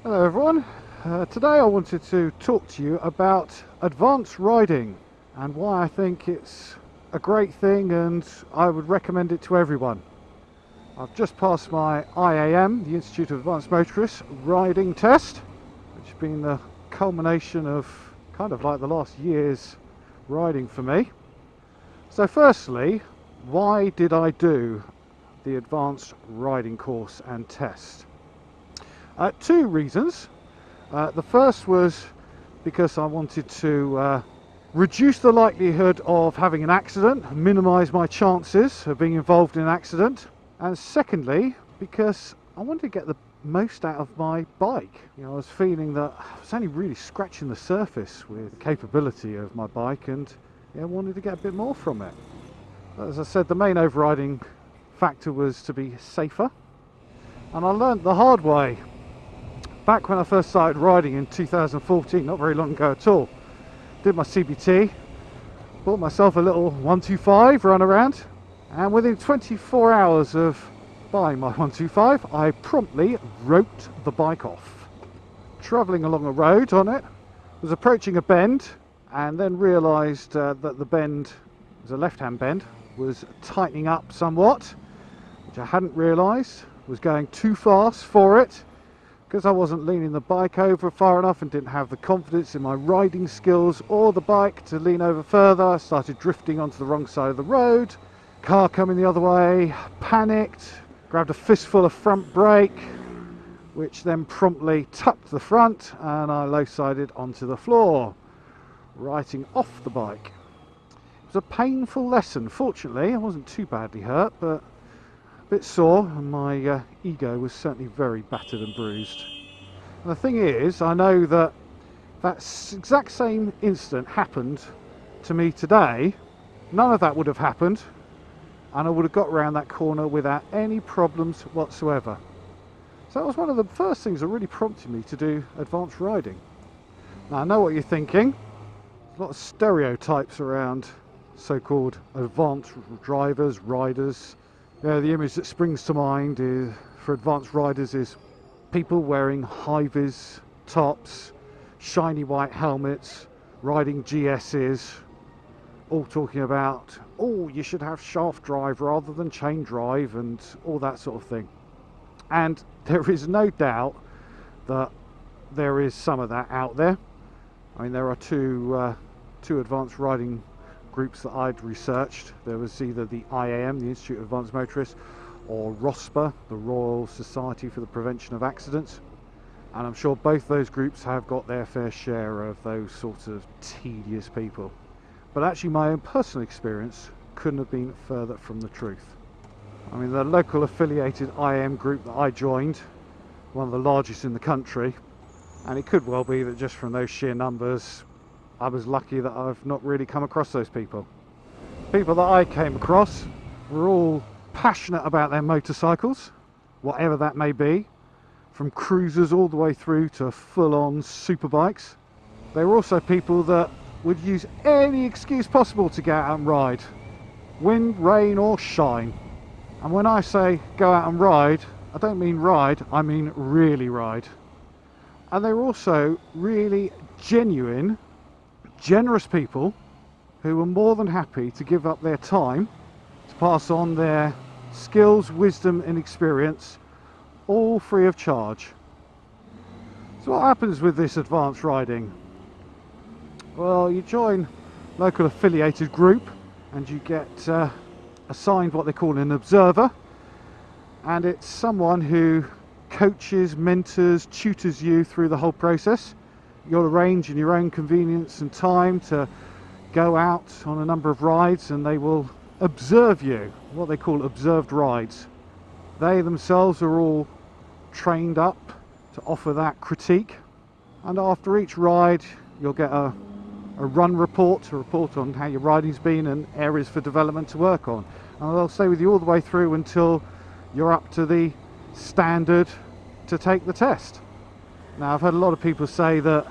Hello everyone. Today I wanted to talk to you about advanced riding and why I think it's a great thing and I would recommend it to everyone. I've just passed my IAM, the Institute of Advanced Motorists, riding test, which has been the culmination of kind of like the last year's riding for me. So firstly, why did I do the advanced riding course and test? Two reasons. The first was because I wanted to reduce the likelihood of having an accident, minimise my chances of being involved in an accident. And secondly, because I wanted to get the most out of my bike. I was feeling that I was only really scratching the surface with the capability of my bike, and I wanted to get a bit more from it. As I said, the main overriding factor was to be safer, and I learnt the hard way. Back when I first started riding in 2014, not very long ago at all, did my CBT, bought myself a little 125 run around, and within 24 hours of buying my 125, I promptly wrote the bike off. Travelling along a road on it, was approaching a bend, and then realised that the bend was a left-hand bend, was tightening up somewhat, which I hadn't realised, was going too fast for it. Because I wasn't leaning the bike over far enough and didn't have the confidence in my riding skills or the bike to lean over further, I started drifting onto the wrong side of the road. Car coming the other way, panicked, grabbed a fistful of front brake, which then promptly tucked the front, and I low-sided onto the floor, writing off the bike. It was a painful lesson. Fortunately, I wasn't too badly hurt, but a bit sore, and my ego was certainly very battered and bruised. And the thing is, I know that that exact same incident happened to me today. None of that would have happened, and I would have got around that corner without any problems whatsoever. So that was one of the first things that really prompted me to do advanced riding. Now I know what you're thinking. There's a lot of stereotypes around so-called advanced drivers, riders. The image that springs to mind for advanced riders is people wearing high-vis tops, shiny white helmets, riding GSs, all talking about, oh, you should have shaft drive rather than chain drive and all that sort of thing. And there is no doubt that there is some of that out there. I mean, there are two advanced riding groups that I'd researched. There was either the IAM, the Institute of Advanced Motorists, or ROSPA, the Royal Society for the Prevention of Accidents, and I'm sure both those groups have got their fair share of those sorts of tedious people. But actually my own personal experience couldn't have been further from the truth. I mean, the local affiliated IAM group that I joined, one of the largest in the country, and it could well be that just from those sheer numbers I was lucky that I've not really come across those people. People that I came across were all passionate about their motorcycles, whatever that may be, from cruisers all the way through to full-on superbikes. They were also people that would use any excuse possible to get out and ride, wind, rain or shine. And when I say go out and ride, I don't mean ride, I mean really ride. And they were also really genuine, generous people who were more than happy to give up their time to pass on their skills, wisdom and experience, all free of charge. So what happens with this advanced riding? Well, you join a local affiliated group and you get assigned what they call an observer, and it's someone who coaches, mentors, tutors you through the whole process. You'll arrange in your own convenience and time to go out on a number of rides, and they will observe you, what they call observed rides. They themselves are all trained up to offer that critique, and after each ride you'll get a run report, a report on how your riding's been and areas for development to work on, and they'll stay with you all the way through until you're up to the standard to take the test. Now, I've heard a lot of people say that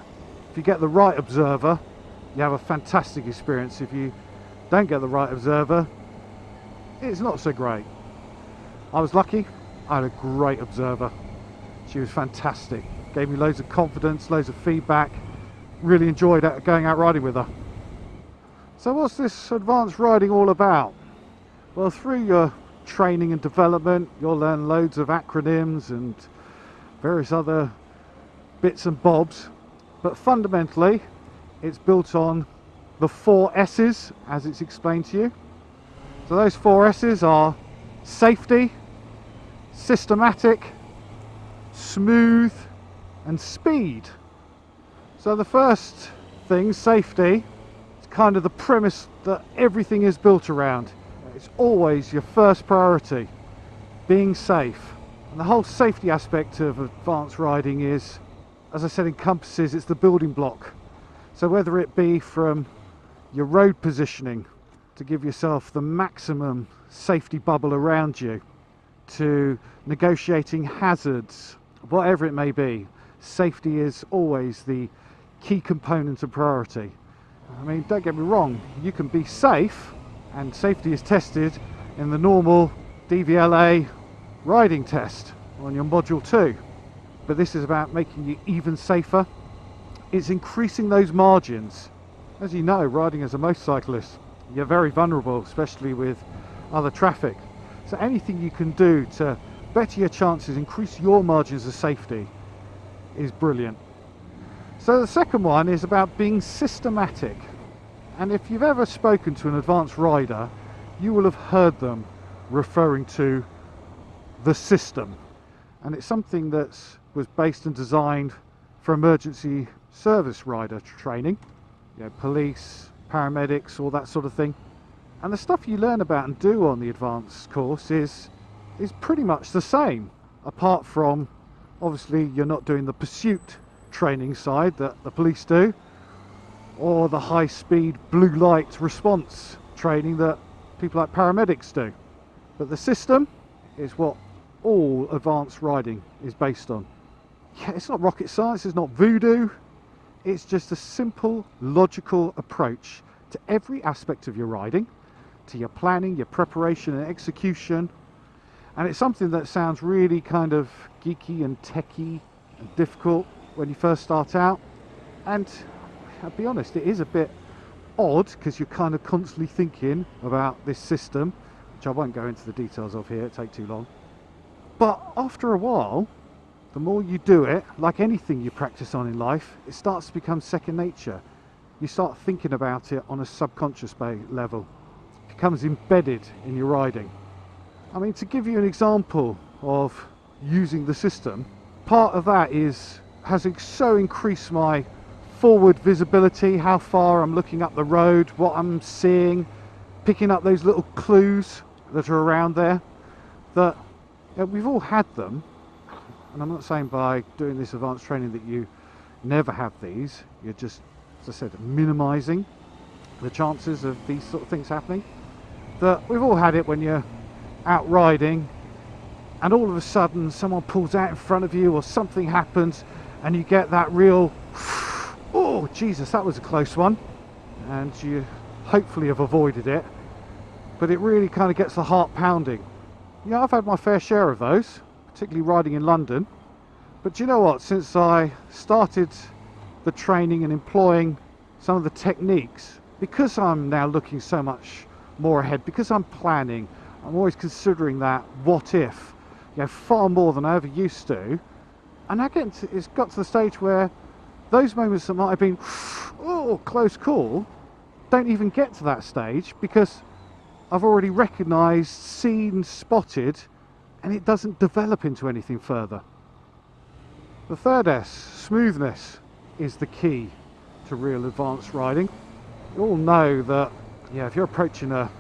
if you get the right observer, you have a fantastic experience. If you don't get the right observer, it's not so great. I was lucky, I had a great observer. She was fantastic, gave me loads of confidence, loads of feedback. Really enjoyed going out riding with her. So what's this advanced riding all about? Well, through your training and development, you'll learn loads of acronyms and various other bits and bobs, but fundamentally it's built on the 4 S's as it's explained to you. So those 4 S's are safety, systematic, smooth and speed. So the first thing, safety, is kind of the premise that everything is built around. It's always your first priority, being safe. And the whole safety aspect of advanced riding is, as I said, encompasses, it's the building block. So whether it be from your road positioning to give yourself the maximum safety bubble around you, to negotiating hazards, whatever it may be, safety is always the key component and priority. I mean, don't get me wrong, you can be safe, and safety is tested in the normal DVLA riding test on your module 2, but this is about making you even safer. It's increasing those margins. As you know, riding as a motorcyclist, you're very vulnerable, especially with other traffic. So anything you can do to better your chances, increase your margins of safety, is brilliant. So the second one is about being systematic. And if you've ever spoken to an advanced rider, you will have heard them referring to the system. And it's something that was based and designed for emergency service rider training, you know, police, paramedics, all that sort of thing. And the stuff you learn about and do on the advanced course is pretty much the same, apart from obviously you're not doing the pursuit training side that the police do, or the high-speed blue light response training that people like paramedics do. But the system is what all advanced riding is based on. Yeah, it's not rocket science, it's not voodoo. It's just a simple, logical approach to every aspect of your riding, to your planning, your preparation and execution. And it's something that sounds really kind of geeky and techy and difficult when you first start out. And I'll be honest, it is a bit odd because you're kind of constantly thinking about this system, which I won't go into the details of here, it'd take too long. But after a while, the more you do it, like anything you practice on in life, it starts to become second nature. You start thinking about it on a subconscious level. It becomes embedded in your riding. I mean, to give you an example of using the system, part of that has so increased my forward visibility, how far I'm looking up the road, what I'm seeing, picking up those little clues that are around there, that we've all had them. And I'm not saying by doing this advanced training that you never have these. You're just, as I said, minimising the chances of these sort of things happening. That we've all had it when you're out riding and all of a sudden someone pulls out in front of you or something happens and you get that real, oh Jesus, that was a close one, and you hopefully have avoided it, but it really kind of gets the heart pounding. Yeah, I've had my fair share of those, particularly riding in London. But do you know what, since I started the training and employing some of the techniques, because I'm now looking so much more ahead, because I'm planning, I'm always considering that what if, far more than I ever used to. And it's got to the stage where those moments that might have been, oh, close call, don't even get to that stage because I've already recognised, seen, spotted, and it doesn't develop into anything further. The third S, smoothness, is the key to real advanced riding. You all know that, if you're approaching a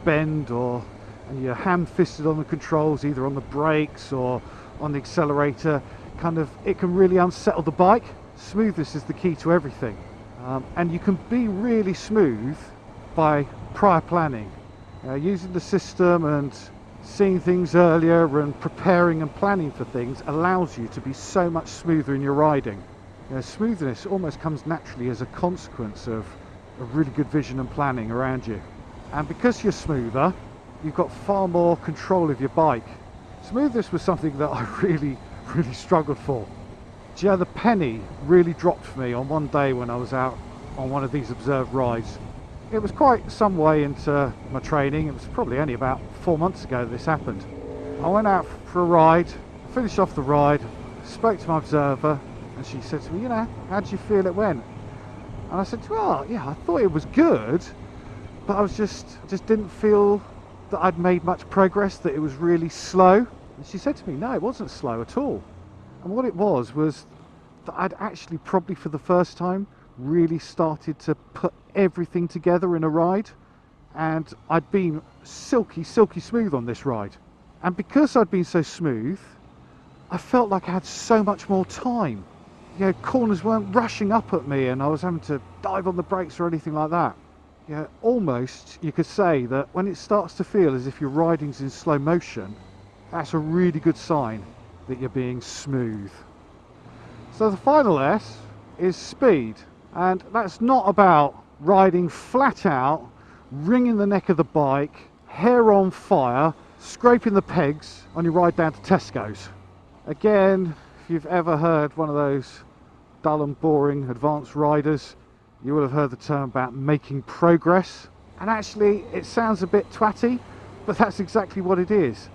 bend and you're ham-fisted on the controls, either on the brakes or on the accelerator, it can really unsettle the bike. Smoothness is the key to everything. And you can be really smooth by prior planning. Using the system and seeing things earlier and preparing and planning for things allows you to be so much smoother in your riding. Smoothness almost comes naturally as a consequence of a really good vision and planning around you. And because you're smoother, you've got far more control of your bike. Smoothness was something that I really, really struggled for. Do you know, the penny really dropped for me on one day when I was out on one of these observed rides. It was quite some way into my training. It was probably only about 4 months ago that this happened. I went out for a ride, finished off the ride, spoke to my observer, and she said to me, you know, how did you feel it went? And I said, well, yeah, I thought it was good, but I was just didn't feel that I'd made much progress, that it was really slow. And she said to me, no, it wasn't slow at all. And what it was that I'd actually probably for the first time really started to put everything together in a ride, and I'd been silky smooth on this ride. And because I'd been so smooth, I felt like I had so much more time. You know, corners weren't rushing up at me and I was having to dive on the brakes or anything like that. You know, almost you could say that when it starts to feel as if your riding's in slow motion, that's a really good sign that you're being smooth. So the final S is speed, and that's not about riding flat out, wringing the neck of the bike, hair on fire, scraping the pegs on your ride down to Tesco's. Again, if you've ever heard one of those dull and boring advanced riders, you will have heard the term about making progress. And actually, it sounds a bit twatty, but that's exactly what it is.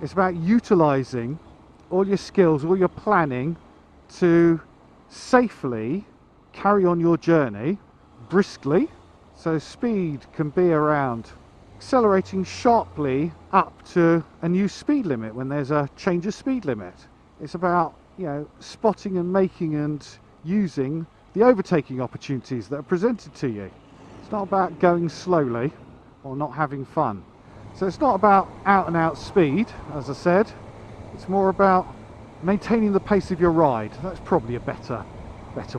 It's about utilising all your skills, all your planning to safely carry on your journey briskly. So speed can be around accelerating sharply up to a new speed limit when there's a change of speed limit. It's about, you know, spotting and making and using the overtaking opportunities that are presented to you. It's not about going slowly or not having fun. So it's not about out and out speed, as I said. It's more about maintaining the pace of your ride. That's probably a better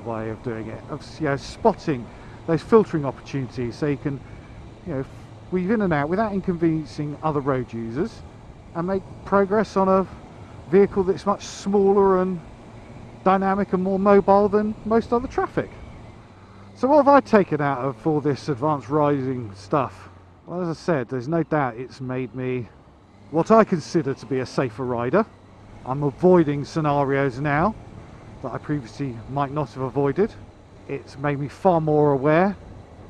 way of doing it. Of, you know, spotting those filtering opportunities so you can, you know, weave in and out without inconveniencing other road users and make progress on a vehicle that's much smaller and dynamic and more mobile than most other traffic. So what have I taken out of all this advanced riding stuff? Well, as I said, there's no doubt it's made me what I consider to be a safer rider. I'm avoiding scenarios now that I previously might not have avoided. It's made me far more aware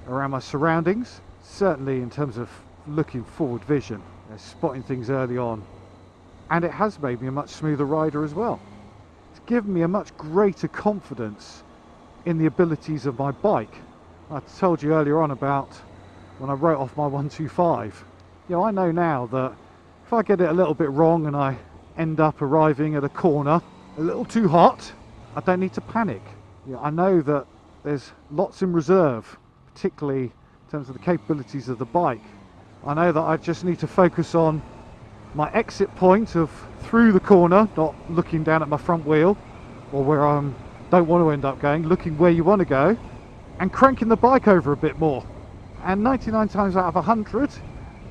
around my surroundings, certainly in terms of looking forward vision, you know, spotting things early on. And it has made me a much smoother rider as well. It's given me a much greater confidence in the abilities of my bike. I told you earlier on about when I wrote off my 125. You know, I know now that if I get it a little bit wrong and I end up arriving at a corner a little too hot, I don't need to panic. You know, I know that there's lots in reserve, particularly in terms of the capabilities of the bike. I know that I just need to focus on my exit point of through the corner, not looking down at my front wheel or where I don't want to end up going, looking where you want to go, and cranking the bike over a bit more. And 99 times out of 100,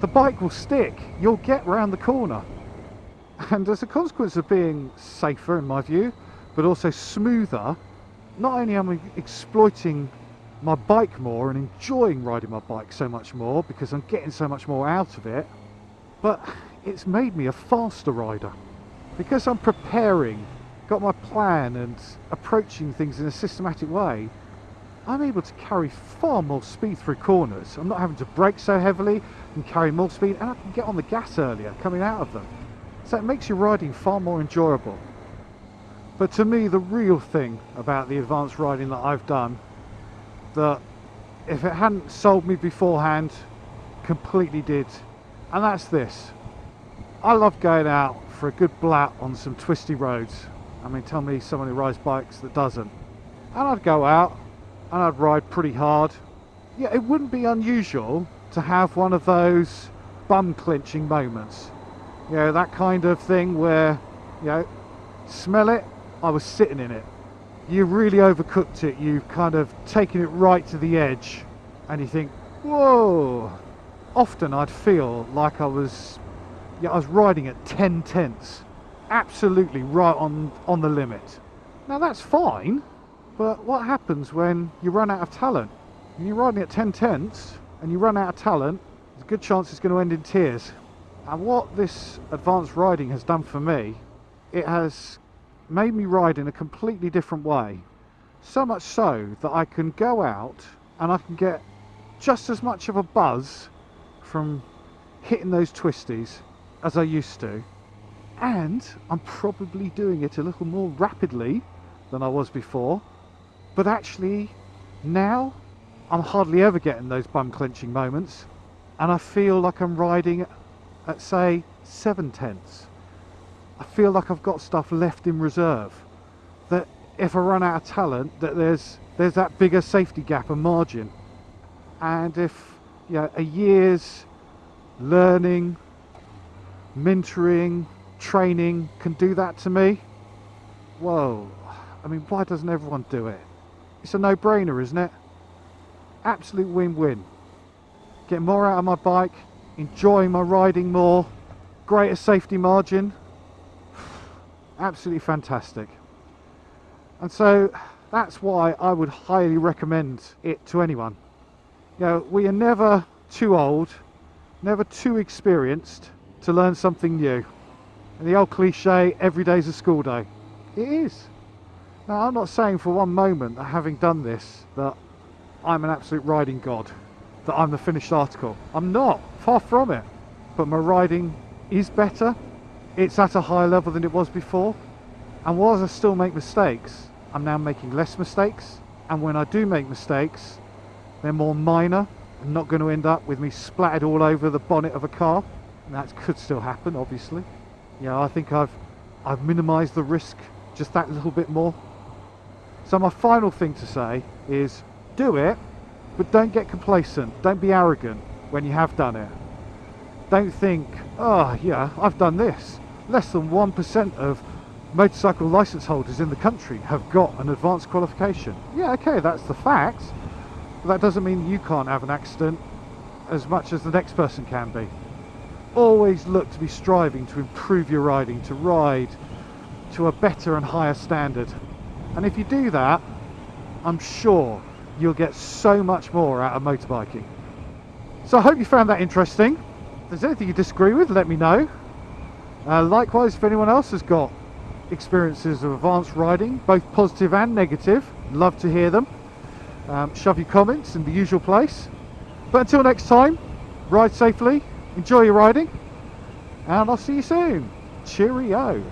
the bike will stick. You'll get round the corner. And as a consequence of being safer, in my view, but also smoother, not only am I exploiting my bike more and enjoying riding my bike so much more because I'm getting so much more out of it, but it's made me a faster rider. Because I'm preparing, got my plan and approaching things in a systematic way, I'm able to carry far more speed through corners. I'm not having to brake so heavily and carry more speed, and I can get on the gas earlier coming out of them. So it makes your riding far more enjoyable. But to me, the real thing about the advanced riding that I've done, that if it hadn't sold me beforehand, completely did, and that's this. I love going out for a good blat on some twisty roads. I mean, tell me someone who rides bikes that doesn't. And I'd go out and I'd ride pretty hard. Yeah, it wouldn't be unusual to have one of those bum clinching moments. You know, that kind of thing where, you know, smell it, I was sitting in it. You really overcooked it, you've kind of taken it right to the edge, and you think, whoa. Often I'd feel like I was riding at 10 tenths, absolutely right on the limit. Now that's fine, but what happens when you run out of talent? When you're riding at 10 tenths and you run out of talent, there's a good chance it's going to end in tears. And what this advanced riding has done for me, it has made me ride in a completely different way. So much so that I can go out and I can get just as much of a buzz from hitting those twisties as I used to. And I'm probably doing it a little more rapidly than I was before. But actually, now I'm hardly ever getting those bum clenching moments. And I feel like I'm riding at, say, 7/10. I feel like I've got stuff left in reserve. That if I run out of talent, that there's that bigger safety gap and margin. And if, you know, a year's learning, mentoring, training can do that to me, whoa, I mean, why doesn't everyone do it? It's a no-brainer, isn't it? Absolute win-win. Get more out of my bike, enjoying my riding more, greater safety margin. Absolutely fantastic. And so that's why I would highly recommend it to anyone. You know, we are never too old, never too experienced to learn something new. And the old cliche, every day's a school day. It is. Now, I'm not saying for one moment that having done this, that I'm an absolute riding god, that I'm the finished article. I'm not, far from it. But my riding is better. It's at a higher level than it was before. And whilst I still make mistakes, I'm now making less mistakes. And when I do make mistakes, they're more minor and not going to end up with me splattered all over the bonnet of a car. And that could still happen, obviously. Yeah, I think I've minimised the risk just that little bit more. So my final thing to say is do it, but don't get complacent. Don't be arrogant when you have done it. Don't think, oh yeah, I've done this. Less than 1% of motorcycle licence holders in the country have got an advanced qualification. Yeah, okay, that's the fact. But that doesn't mean you can't have an accident as much as the next person can be. Always look to be striving to improve your riding, to ride to a better and higher standard. And if you do that, I'm sure you'll get so much more out of motorbiking. So I hope you found that interesting. If there's anything you disagree with, let me know. Likewise, if anyone else has got experiences of advanced riding, both positive and negative, love to hear them. Shove your comments in the usual place. But until next time, ride safely, enjoy your riding, and I'll see you soon. Cheerio.